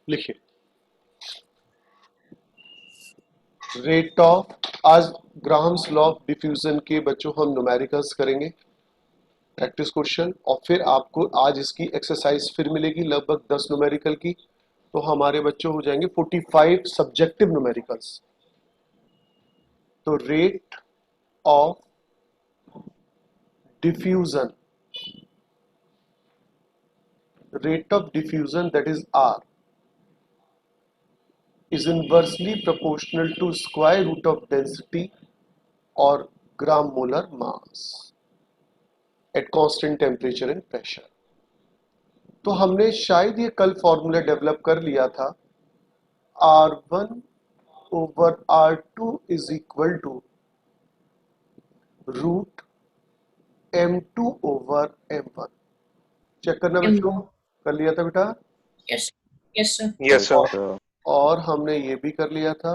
लिखिए rate of, आज Graham's law of diffusion के बच्चों हम न्यूमेरिकल्स करेंगे प्रैक्टिस क्वेश्चन, और फिर आपको आज इसकी एक्सरसाइज फिर मिलेगी लगभग 10 न्यूमेरिकल की, तो हमारे बच्चों हो जाएंगे 45 सब्जेक्टिव न्यूमेरिकल्स। तो rate of diffusion, rate of diffusion, that is R, is inversely proportional to square root of density or gram molar mass at constant temperature and pressure। तो हमने शायद ये कल फॉर्मूला डेवलप कर लिया था, R1 over R2 is equal to root M2 over M1। Check करना बच्चों, कर लिया था बेटा? Yes yes sir. Yes sir. और हमने ये भी कर लिया था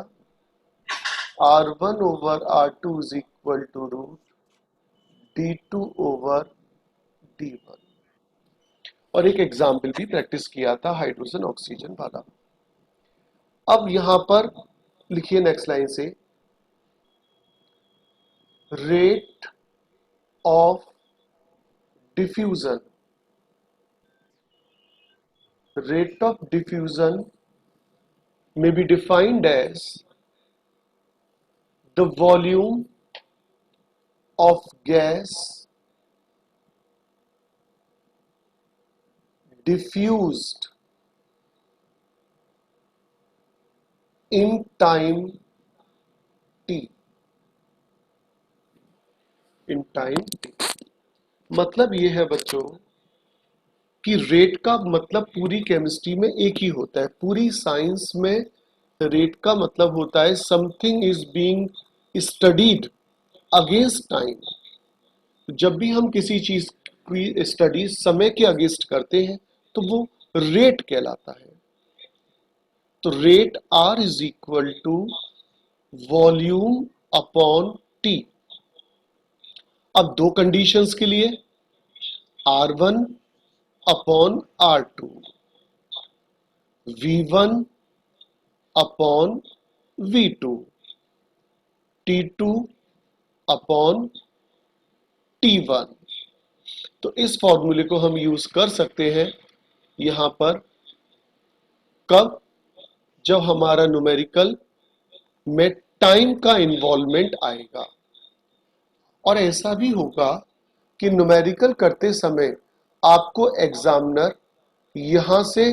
R1 over R2 is equal to root D2 over D1। और एक एग्जाम्पल भी प्रैक्टिस किया था हाइड्रोजन ऑक्सीजन वाला। अब यहां पर लिखिए नेक्स्ट लाइन से, rate of diffusion, rate of diffusion may be defined as the volume of gas diffused in time t, in time t। मतलब ये है बच्चों कि रेट का मतलब पूरी केमिस्ट्री में एक ही होता है, पूरी साइंस में रेट का मतलब होता है something is being studied against time. जब भी हम किसी चीज की स्टडी समय के अगेंस्ट करते हैं तो वो रेट कहलाता है। तो rate R is equal to volume upon T. अब दो कंडीशंस के लिए, R1 upon R2, V1 upon V2, T2 upon T1। तो इस फॉर्मूले को हम यूज कर सकते हैं यहां पर, कब? जब हमारा न्यूमेरिकल में टाइम का इन्वॉल्वमेंट आएगा। और ऐसा भी होगा कि न्यूमेरिकल करते समय आपको एग्जामिनर यहां से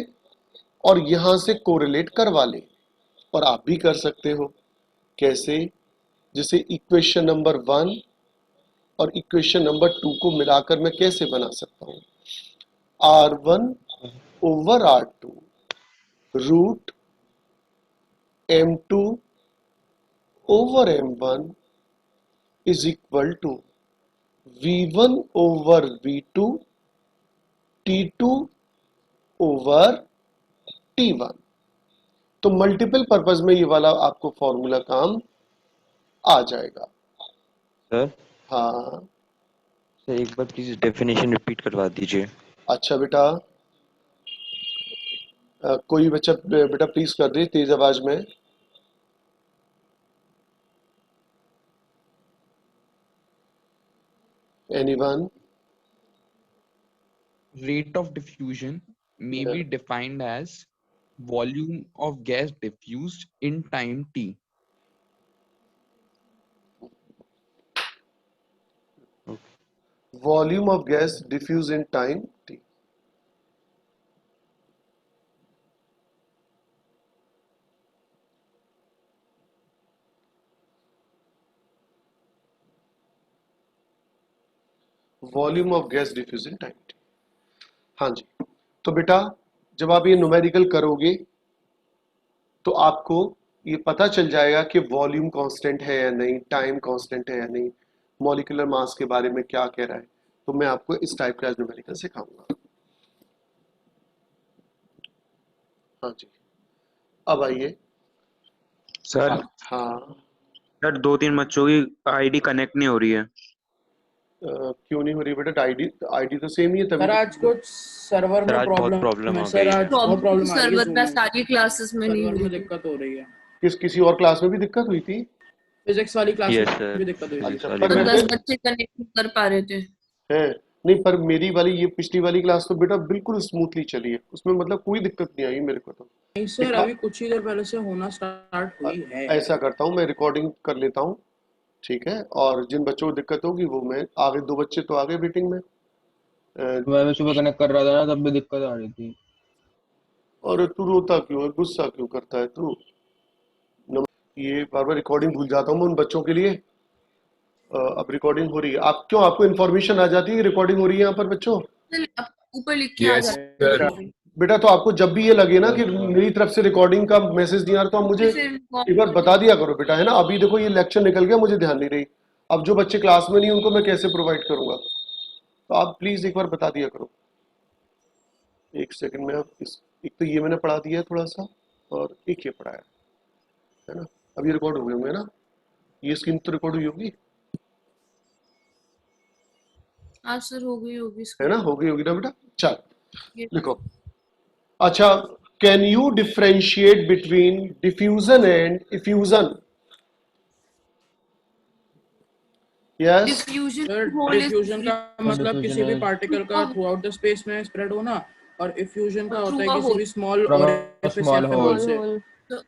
और यहां से कोरिलेट करवा ले, और आप भी कर सकते हो। कैसे? जैसे इक्वेशन नंबर 1 और इक्वेशन नंबर 2 को मिलाकर मैं कैसे बना सकता हूं, R1 over R2 root M2 over M1 is equal to V1 over V2 T2 over T1। तो मल्टीपल पर्पज में ये वाला आपको फॉर्मूला काम आ जाएगा। सर हाँ सर एक बार प्लीज डेफिनेशन रिपीट करवा दीजिए। अच्छा बेटा, कोई बच्चा बेटा प्लीज कर दे तेज आवाज में। Anyone? Rate of diffusion may be defined as volume of gas diffused in time t. Volume of gas diffuse in time t। Volume of gas diffuse in time t। हाँ जी, तो बेटा जब आप ये न्यूमेरिकल करोगे तो आपको ये पता चल जाएगा कि वॉल्यूम कांस्टेंट है या नहीं, टाइम कांस्टेंट है या नहीं, मॉलिक्यूलर मास के बारे में क्या कह रहा है। तो मैं आपको इस टाइप का न्यूमेरिकल सिखाऊंगा। हाँ जी, अब आइए। सर हाँ सर 2-3 बच्चों की आईडी कनेक्ट नहीं हो रही है। क्यों नहीं हो रही बेटा? आईडी आईडी तो सेम ही है, तभी सर तो आज कुछ सर्वर सर में आज बहुत प्रॉब्लम प्रॉब्लम है आ सर, गई। आज बहुत प्रॉब्लम आ रही है सर्वर Zoom पे में। सारी क्लासेस में नहीं सर्वर हो में रही। दिक्कत हो रही है, किसी और क्लास में भी दिक्कत हुई थी? फिजिक्स वाली क्लास यस में सर, भी दिक्कत हुई थी। फिजिक्स अच्छा, वाली पर तो मैं 10 क्लास। बच्चे कनेक्ट नहीं कर पा रहे थे। है नहीं, पर मेरी वाली ये पिछली वाली क्लास तो बेटा बिल्कुल स्मूथली चली है, उसमें मतलब कोई दिक्कत नहीं आई मेरे को तो। नहीं सर, दिखा, अभी कुछ ही देर पहले से होना स्टार्ट हुई है। ऐसा करता हूँ मैं, रिकॉर्डिंग कर लेता हूँ, ठीक है? और जिन बच्चों को दिक्कत होगी वो, मैं आगे 2 बच्चे तो आ गए मीटिंग में। मैं भी सुबह कनेक्ट कर रहा था ना, तब भी दिक्कत आ रही थी। और तू रोता क्यों है, गुस्सा क्यों करता है तू? ये बार बार रिकॉर्डिंग भूल जाता हूँ मैं उन बच्चों के लिए। अब रिकॉर्डिंग हो रही है, आप क्यों, आपको इन्फॉर्मेशन आ जाती है रिकॉर्डिंग हो रही है यहाँ पर बच्चों? अब ऊपर लिख के आ यस जाता सर। है। बेटा तो आपको जब भी ये लगे ना कि मेरी तरफ से रिकॉर्डिंग का मैसेज नहीं आ रहा, तो आप मुझे एक बार बता दिया करो बेटा, है ना? अभी देखो ये लेक्चर निकल गया, मुझे ध्यान नहीं रही। अब जो बच्चे क्लास में नहीं उनको मैं कैसे प्रोवाइड करूंगा? तो आप प्लीज एक बार बता दिया करो। एक सेकंड में, आप इस, एक तो ये मैंने पढ़ा दिया है थोड़ा सा, और एक ये पढ़ाया है ना? अब ये रिकॉर्ड हो गए होंगे ना? ये स्क्रीन तो रिकॉर्ड हुई होगी, हाँ सर, हो गई होगी है ना? हो गई होगी ना बेटा? चल ये लिखो। अच्छा, can you differentiate between diffusion and effusion? Yes. Diffusion sir whole diffusion का मतलब किसी भी पार्टिकल का हाँ। थ्रू आउट द स्पेस में स्प्रेड होना, और इफ्यूजन का होता है Through a किसी भी hole. Small From a orifice या small फिर hole. होल से।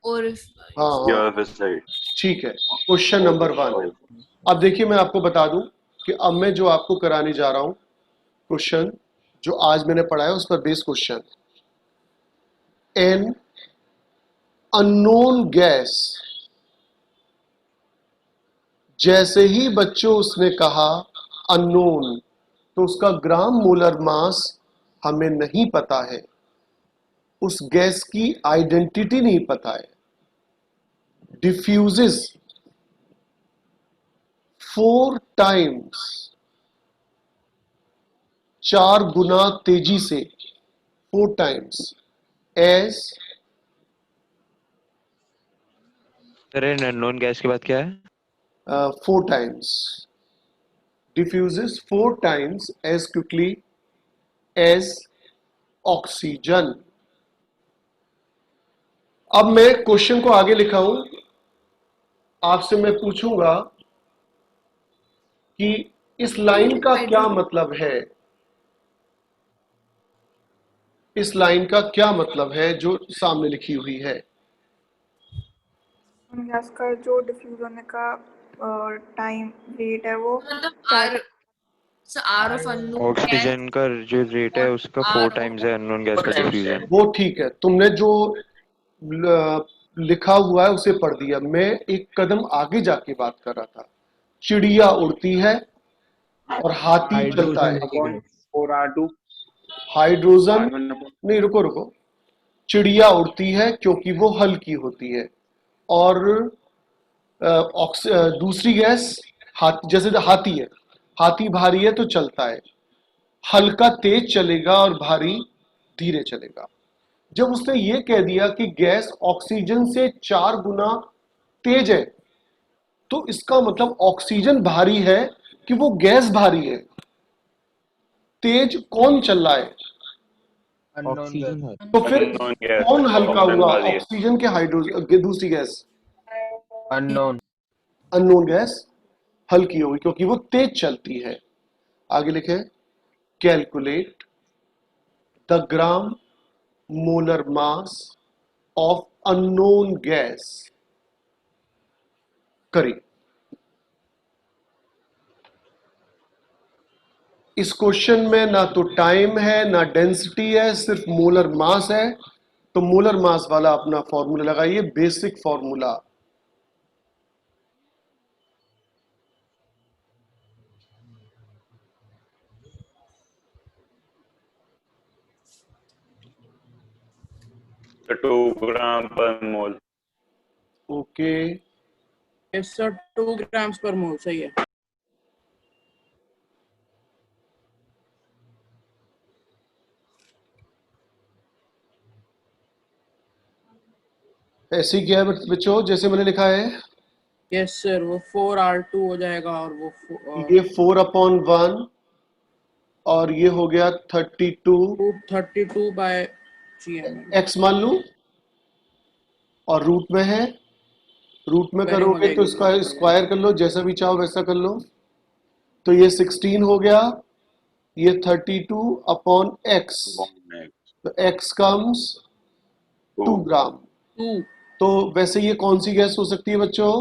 और हाँ हाँ, Your side. ठीक है। Question number 1। अब देखिए मैं आपको बता दूं कि अब मैं जो आपको कराने जा रहा हूं क्वेश्चन, जो आज मैंने पढ़ा है उस पर based question. An unknown gas, जैसे ही बच्चों उसने कहा अननोन, तो उसका ग्राम मोलर मास हमें नहीं पता है, उस गैस की आइडेंटिटी नहीं पता है, डिफ्यूजेस 4 टाइम्स, 4 गुना तेजी से, 4 times as, sir unknown gas के बाद क्या है? 4 times, diffuses 4 times as quickly as oxygen. अब मैं क्वेश्चन को आगे लिखा हूं, आपसे मैं पूछूंगा कि इस लाइन का क्या मतलब है, इस लाइन का क्या मतलब है जो सामने लिखी हुई है? गैस का जो डिफ्यूज होने का टाइम रेट है वो मतलब चार आर ऑफ अननोन ऑक्सीजन का जो रेट है उसका 4 टाइम्स है अननोन गैस का डिफ्यूजन। वो ठीक है, तुमने जो लिखा हुआ है उसे पढ़ दिया। मैं एक कदम आगे जाके बात कर रहा था। चिड़िया उड़ती है और हाथी चलता है। Four R2. Hydrogen, R1. नहीं रुको रुको, चिड़िया उड़ती है क्योंकि वो हल्की होती है, और दूसरी गैस हाथी, जैसे हाथी है, हाथी भारी है तो चलता है, हल्का तेज चलेगा और भारी धीरे चलेगा। जब उसने ये कह दिया कि गैस ऑक्सीजन से 4 गुना तेज है, तो इसका मतलब ऑक्सीजन भारी है कि वो गैस भारी है? तेज कौन चल रहा है? ऑक्सीजन है। तो फिर Unknown gas. कौन हल्का Oxygen हुआ, भारी है. ऑक्सीजन के हाइड्रोजन, दूसरी गैस अननोन। अननोन गैस हल्की होगी क्योंकि वो तेज चलती है। आगे लिखे, calculate the gram molar mass of unknown gas. करिए। इस क्वेश्चन में ना तो टाइम है ना डेंसिटी है, सिर्फ मोलर मास है। तो मोलर मास वाला अपना फॉर्मूला लगाइए, basic formula. So 2 gram per mole. Okay, yes sir, 2 grams पर मोल सही है। ऐसे ही किया है बच्चों जैसे मैंने लिखा है। यस सर, वो 4R2 हो जाएगा और वो ये 4/1 और ये हो गया 32 32/GMM x मान लूं, और रूट में है, रूट में Squaring हो करोगे तो जाएगी इसका वो। स्क्वायर कर लो, जैसा भी चाहो वैसा कर लो। तो ये 16 हो गया, ये 32/x, तो x कम्स 2 ग्राम। 2 तो वैसे ये कौन सी गैस हो सकती है बच्चों?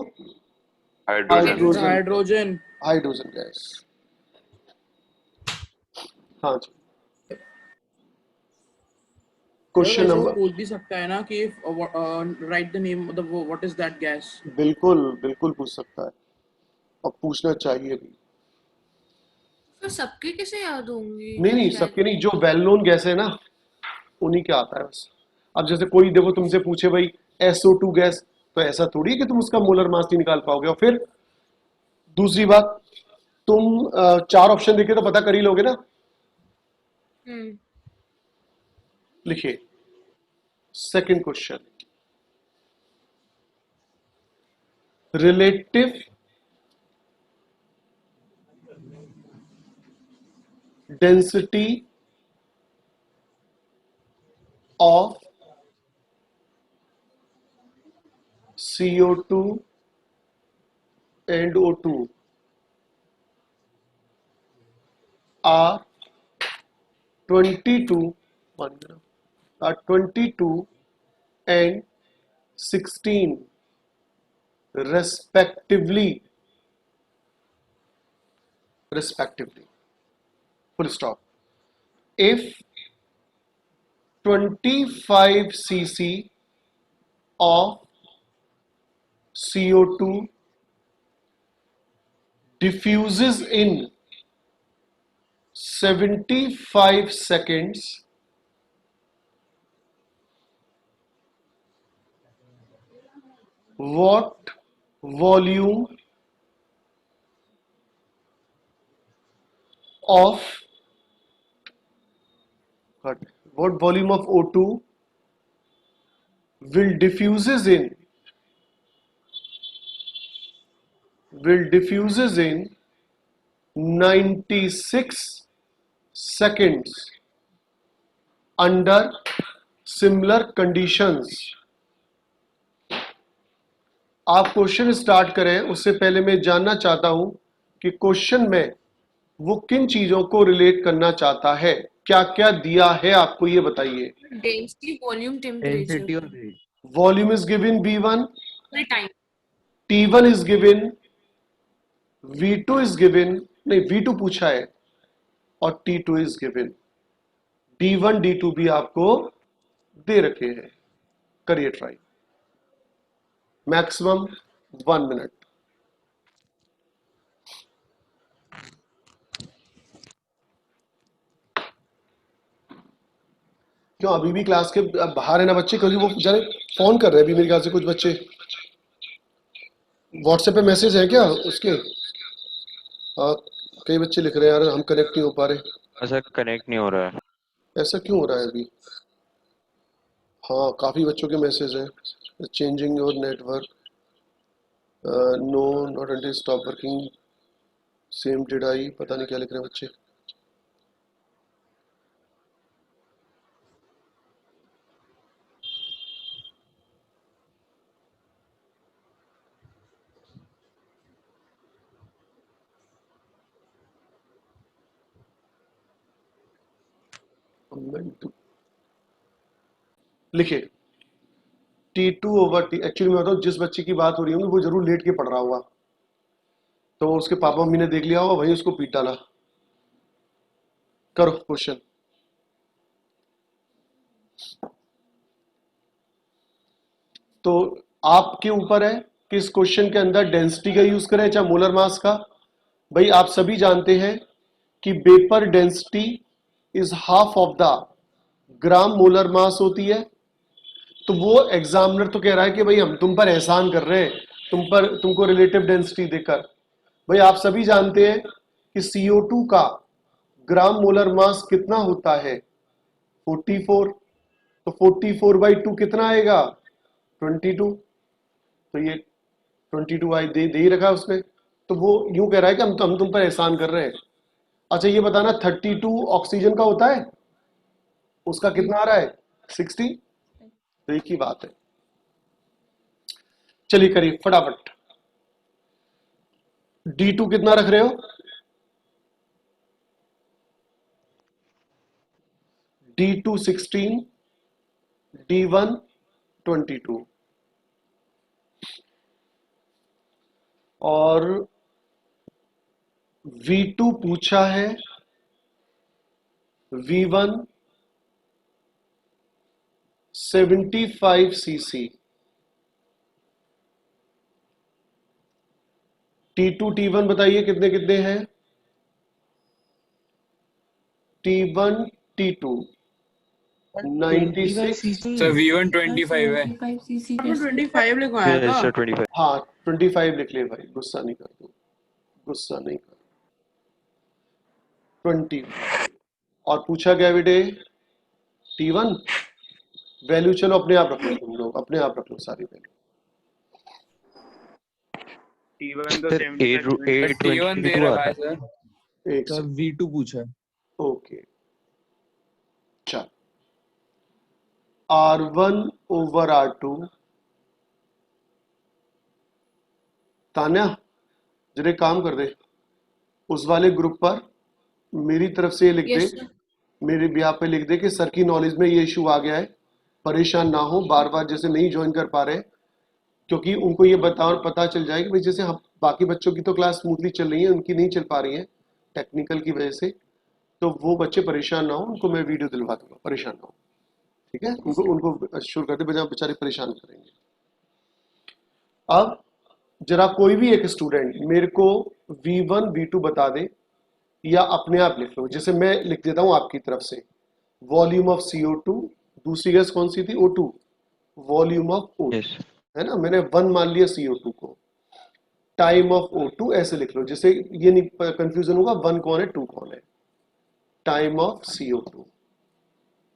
Hydrogen, hydrogen. Hydrogen gas. हाँ जी, क्वेश्चन वैसे वो नंबर, पूछ भी सकता है ना कि right the name of the what is that gas. बिल्कुल बिल्कुल पूछ सकता है, और पूछना चाहिए भी। फिर सबके कैसे याद होंगी? नहीं नहीं, क्या सबके नहीं, जो वेल नोन गैस है ना उन्हीं के आता है बस। अब जैसे कोई देखो तुमसे पूछे भाई SO2 गैस, तो ऐसा थोड़ी है कि तुम उसका मोलर मास नहीं निकाल पाओगे। और फिर दूसरी बात, तुम 4 ऑप्शन देखे तो पता कर ही लोगे ना। हम्म लिखिए second question, relative density of CO2 and O2 are 22 and 16 respectively, full stop. If 25 cc of CO2 diffuses in 75 seconds, what volume of O2 will diffuses in 96 seconds under similar conditions? आप question start करें उससे पहले मैं जानना चाहता हूं कि question में वो किन चीजों को रिलेट करना चाहता है, क्या क्या दिया है आपको ये बताइए। डेंसिटी, वॉल्यूम, डेंसिटी और temperature, rate. Volume is given V1, time. T1 is given, V2 is given, नहीं V2 पूछा है, और T2 is given, D1 D2 भी आपको दे रखे हैं। करिए ट्राई, मैक्सिमम 1 मिनट। क्यों अभी भी क्लास के बाहर है ना बच्चे? क्योंकि वो जाने फोन कर रहे हैं अभी मेरे ख्याल से कुछ बच्चे। व्हाट्सएप पे मैसेज है क्या उसके? हाँ, कई बच्चे लिख रहे हैं यार हम कनेक्ट नहीं हो पा रहे। सर कनेक्ट नहीं हो रहा है। ऐसा क्यों हो रहा है अभी? हाँ, काफी बच्चों के मैसेज हैं, changing your network, no not until stop working, same did I, पता नहीं क्या लिख रहे हैं बच्चे। लिखिए T2/T। एक्चुअली मैं बताऊँ, जिस बच्चे की बात हो रही होगी वो जरूर लेट के पढ़ रहा होगा, तो उसके पापा मम्मी ने देख लिया होगा, वहीं उसको पीट डाला। करो क्वेश्चन। तो आपके ऊपर है कि इस क्वेश्चन के अंदर डेंसिटी का यूज करें चाहे मोलर मास का। भाई आप सभी जानते हैं कि vapour density is half of the gram molar mass होती है। तो वो एग्जामिनर तो कह रहा है कि भाई हम तुम पर एहसान कर रहे हैं, तुमको रिलेटिव डेंसिटी देकर। भाई आप सभी जानते हैं कि CO2 का ग्राम मोलर मास कितना होता है? 44। तो 44/2 कितना आएगा? 22। तो ये 22i दे ही रखा है उसने, तो वो यूं कह रहा है कि हम तुम पर एहसान कर रहे हैं। अच्छा ये बताना 32 ऑक्सीजन का होता है, उसका कितना आ रहा है 60, तो एक ही बात है। चलिए करिए फटाफट। D2 कितना रख रहे हो? D2 16, D1 22 और V2 पूछा है V1 75 cc, T2 T1 बताइए कितने कितने हैं? T1 T2 96, सर V1 25 है। 75 सीसी आपने कैसे? 25 लिखवाया Yes, था। sir, 25. हाँ 25 लिख ले भाई, गुस्सा नहीं कर दो, गुस्सा नहीं कर। 20 और पूछा क्या बेटे? T1 वैल्यू चलो अपने आप रख लो, तुम लोग अपने आप रख लो सारी वैल्यू। T1 तो Sir, 75 T1 दे 822 रखा आता है है. सर। एक सर से V2 पूछा है। ओके, चल R1 ओवर R2, तान्या जरा एक काम कर दे, उस वाले ग्रुप पर मेरी तरफ से ये लिख दे, यस सर। मेरे भी पे लिख दे कि सर की नॉलेज में ये इशू आ गया है, परेशान ना हो, बार बार जैसे नहीं ज्वाइन कर पा रहे, क्योंकि उनको ये पता चल जाए कि भाई जैसे हम बाकी बच्चों की तो क्लास स्मूथली चल रही है, उनकी नहीं चल पा रही है टेक्निकल की वजह से, तो वो बच्चे परेशान ना हो, उनको मैं वीडियो दिलवा दूंगा, परेशान ना हो, ठीक है? उनको उनको शुरू कर दे, बजाय बेचारे परेशान करेंगे। अब जरा कोई भी एक स्टूडेंट मेरे को V1 V2 बता दे, या अपने आप लिख लो, जैसे मैं लिख देता हूं आपकी तरफ से, वॉल्यूम ऑफ CO2, दूसरी गैस कौन सी थी? O2, volume of O2, Yes. है ना, मैंने 1 मान लिया CO2 को, टाइम ऑफ O2 ऐसे लिख लो, जैसे ये नहीं कंफ्यूजन होगा 1 कौन है 2 कौन है। Time of CO2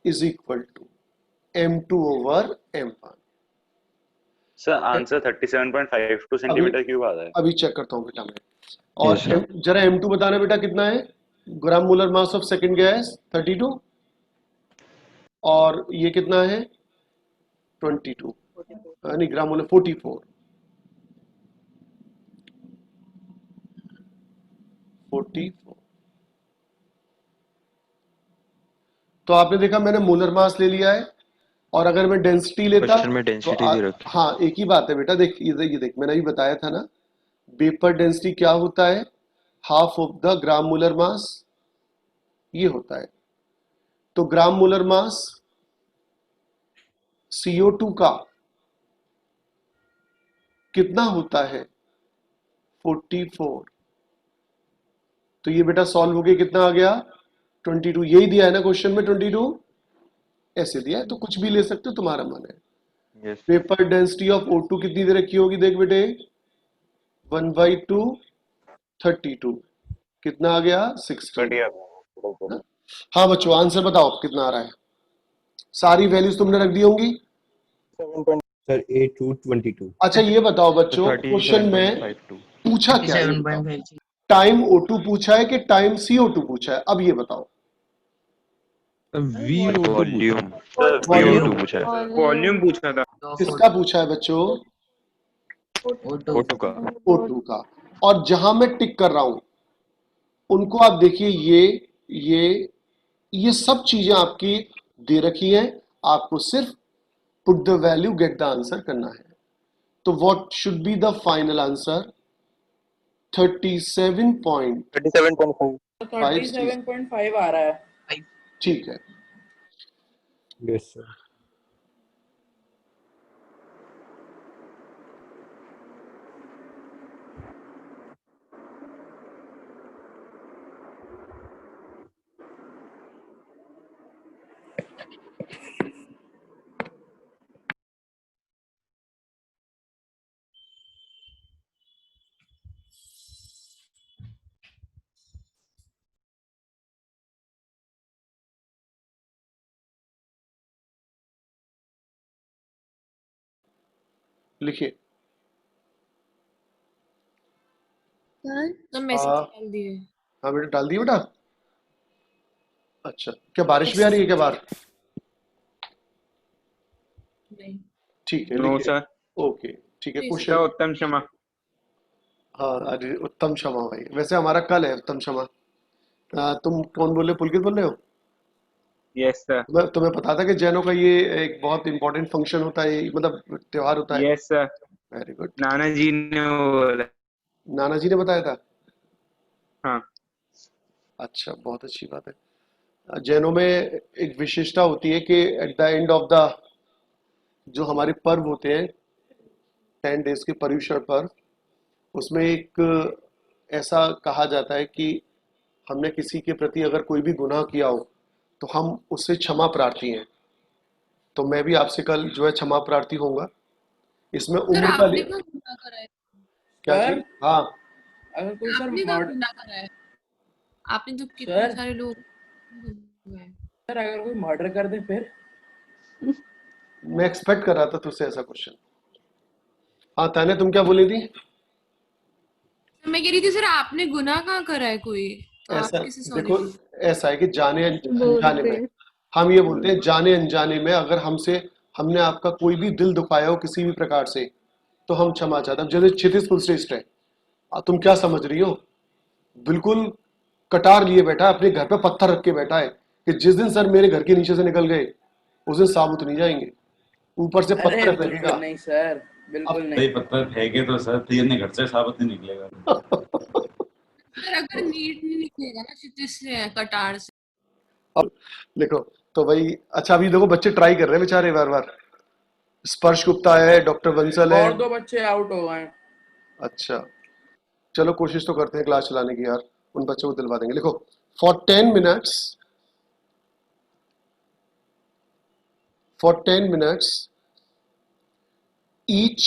is equal to M2 over M1। Sir answer 37.52 centimetre cube आता है। अभी चेक करता हूं बेटा मैं, और Yes, sir. जरा M2 बताना बेटा कितना है, ग्राम molar mass of second gas 32, और ये कितना है 22, नहीं ग्राम मोलर 44, 44। तो आपने देखा मैंने मोलर मास ले लिया है, और अगर मैं डेंसिटी लेता क्वेश्चन में तो डेंसिटी दे रखी है. हाँ एक ही बात है बेटा, देख ये देख मैंने अभी बताया था ना, वेपर डेंसिटी क्या होता है, half of the gram molar mass, ये होता है। तो ग्राम मोलर मास CO2 का कितना होता है 44, तो ये बेटा सॉल्व हो गया, कितना आ गया 22, यही दिया है ना क्वेश्चन में 22, ऐसे दिया है, तो कुछ भी ले सकते हो, तुम्हारा मन है। Yes. Paper density of O2 कितनी दे रखी होगी, देख बेटे 1/2 32, कितना आ गया 16। बढ़िया। हाँ बच्चों आंसर बताओ कितना आ रहा है, सारी वैल्यूज तुमने रख दी होंगी। Sir A222। अच्छा ये बताओ So बच्चों, क्वेश्चन में 37.52. पूछा क्या है, ये बताओ। टाइम O2 पूछा है कि टाइम CO2 पूछा है, अब ये बताओ। VO2 पूछा Volume. सर वॉल्यूम VO2 पूछा है. वॉल्यूम पूछा था। किसका पूछा है बच्चों? O2 का. O2 का। और जहां मैं टिक कर रहा हूं उनको आप देखिए, ये सब चीजें आपकी दे रखी हैं, आपको सिर्फ put the value get the answer करना है। तो what should be the final answer? 37.5। 37.5 आ रहा है। ठीक है, यस सर। लिखिए तो मैसेज हाँ डाल दिए। हाँ बेटा, डाल दिए बेटा। अच्छा, क्या बारिश भी आ रही है क्या बाहर? नहीं। ठीक है, नो लिखिए। सर। ओके, ठीक है, जी क्वेश्चन। सर उत्तम क्षमा। हाँ, अरे उत्तम क्षमा भाई, वैसे हमारा कल है उत्तम क्षमा। तुम कौन बोल रहे हो? पुलकित बोल रहे हो? Yes sir. तुम्हें पता था कि जैनों का ये एक बहुत इंपॉर्टेंट फंक्शन होता है, मतलब त्योहार होता है? Yes sir. Very good. नाना जी ने बोला। नाना जी ने बताया था? हाँ। अच्छा, बहुत अच्छी बात है। जैनों में एक विशेषता होती है कि at the end of the जो हमारे पर्व होते हैं, 10 डेज के पर्युषण पर्व, उसमें एक ऐसा कहा जाता है कि हमने किसी के प्रति अगर कोई भी गुनाह किया हो तो हम उससे क्षमा प्रार्थी हैं। तो मैं भी आपसे कल जो है क्षमा प्रार्थी होऊंगा। इसमें सर उम्र का आपने कहाँ गुनाह करा है? क्या सर चीज? हाँ, अगर कोई सर आपने कहाँ मर्डर गुनाह करा है? आपने तो कितने सर सारे लोग हुए हैं। सर अगर कोई मर्डर कर दे फिर? मैं एक्सपेक्ट कर रहा था तुझसे ऐसा क्वेश्चन। हाँ, ताने तुम क्या बोली थी? तो मैं कह रही थी सर आपने गुनाह कहाँ करा है कोई? तो आप ऐसा किसे सॉरी देखो, बोल? ऐसा है कि जाने बोल अनजाने पे में हम ये बोलते हैं, जाने अनजाने में अगर हमने आपका कोई भी दिल दुखाया हो किसी भी प्रकार से, तो हम क्षमा चाहते हैं। अब जैसे क्षितिज कुलश्रेष्ठ है, तुम क्या समझ रही हो? बिल्कुल कटार लिए बैठा है, अपने घर पे पत्थर रख के बैठा है कि जिस दिन सर मेरे घर के नीचे से निकल गए उस दिन साबुत नहीं जाएंगे, ऊपर से अरे पत्थर बिल्कुल फेंकेगा। नहीं सर, अब बिल्कुल भाई नहीं। पत्थर फेंके तो सर तीर ने घर से साबित नहीं निकलेगा। सर अगर नीट नहीं निकलेगा ना क्षितिज से कटार से। अब देखो, तो भाई अच्छा, अभी देखो बच्चे ट्राई कर रहे हैं बेचारे बार बार। स्पर्श गुप्ता है, डॉक्टर बंसल है। और 2 बच्चे आउट हो गए हैं। अच्छा, चलो कोशिश तो करते हैं क्लास चलाने की यार, उन बच्चों को दिलवा देंगे। लिखो, फॉर 10 minutes, ईच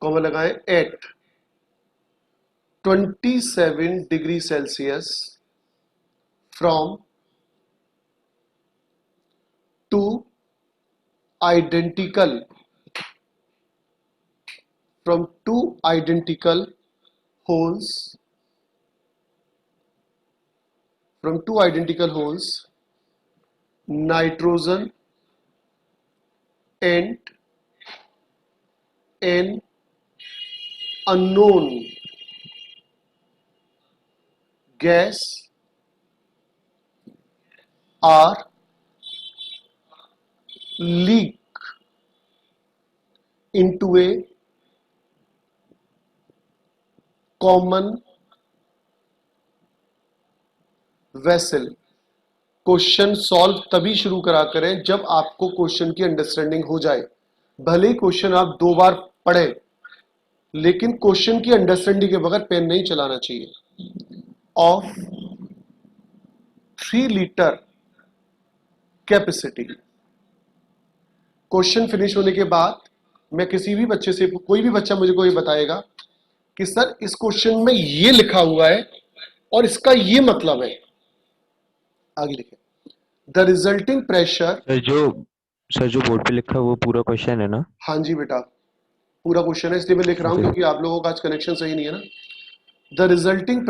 कॉमा लगाएं at 27 degree Celsius from two identical holes from two identical holes, nitrogen and an unknown gas are leak into a common vessel। Question solve तभी शुरू करा करें जब आपको क्वेश्चन की अंडरस्टैंडिंग हो जाए। भले ही क्वेश्चन आप 2 बार पढ़ें, लेकिन क्वेश्चन की अंडरस्टैंडिंग के बगैर पेन नहीं चलाना चाहिए। Of 3 litre capacity. Question finish होने के बाद मैं किसी भी बच्चे से, कोई भी बच्चा मुझे को ये बताएगा कि सर इस क्वेश्चन में ये लिखा हुआ है और इसका ये मतलब है। आगे लिखे, द रिजल्टिंग प्रेशर। सर जो बोर्ड पे लिखा है वो पूरा क्वेश्चन है ना? हाँ जी बेटा, पूरा क्वेश्चन है, इसलिए मैं लिख रहा हूं ओके। क्योंकि आप लोगों का आज कनेक्शन सही नहीं है ना। The resulting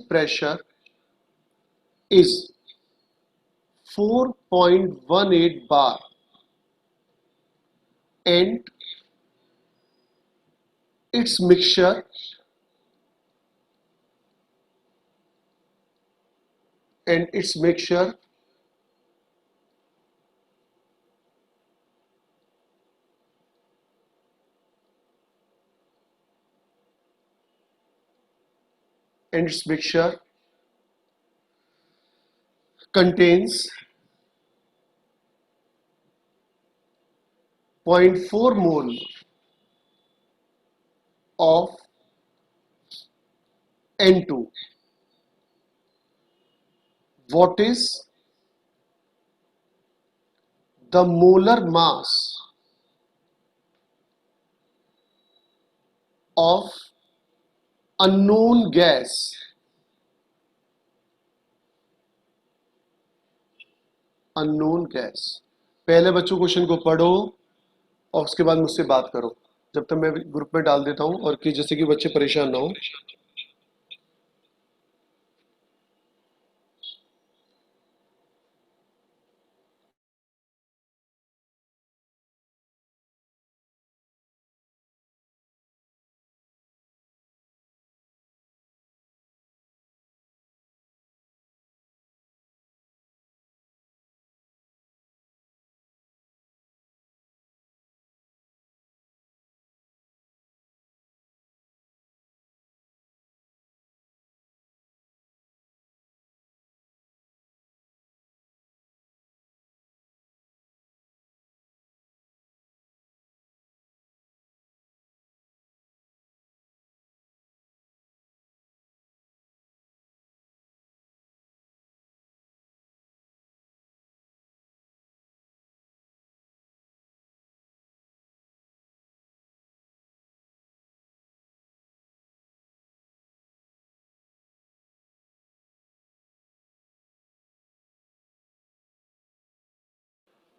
pressure is 4.18 bar and its mixture and its mixture and its mixture contains 0.4 mole of N2. What is the molar mass of unknown gas? Unknown gas. पहले बच्चों क्वेश्चन को पढ़ो और उसके बाद मुझसे बात करो, जब तक मैं ग्रुप में डाल देता हूं, और कि जैसे कि बच्चे परेशान ना हो।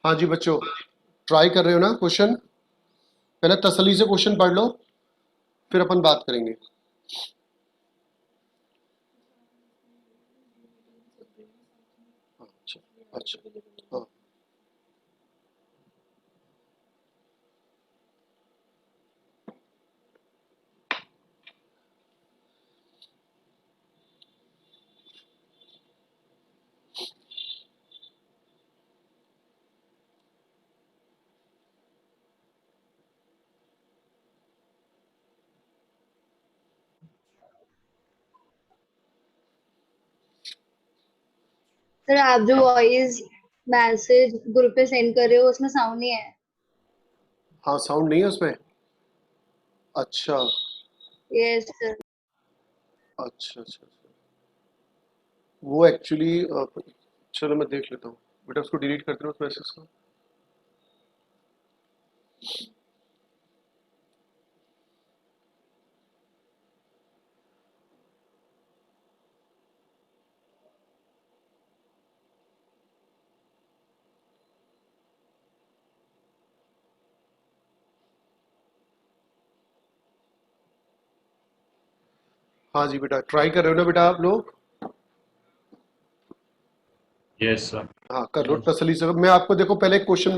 हाँ जी बच्चों, ट्राई कर रहे हो ना क्वेश्चन? पहले तसल्ली से क्वेश्चन पढ़ लो, फिर अपन बात करेंगे। अच्छा अच्छा, हाँ सर आप जो वॉइस मैसेज ग्रुप पे सेंड कर रहे हो उसमें साउंड नहीं है। हाँ, साउंड नहीं है उसमें। अच्छा यस सर। अच्छा अच्छा अच्छा। वो एक्चुअली, चलो मैं देख लेता हूँ बेटा, उसको डिलीट कर देना उस मैसेज को। हाँ जी बेटा, ट्राई कर रहे हो ना बेटा आप लोग? Yes sir. हाँ कर लो तसल्ली से। मैं आपको देखो पहले एक क्वेश्चन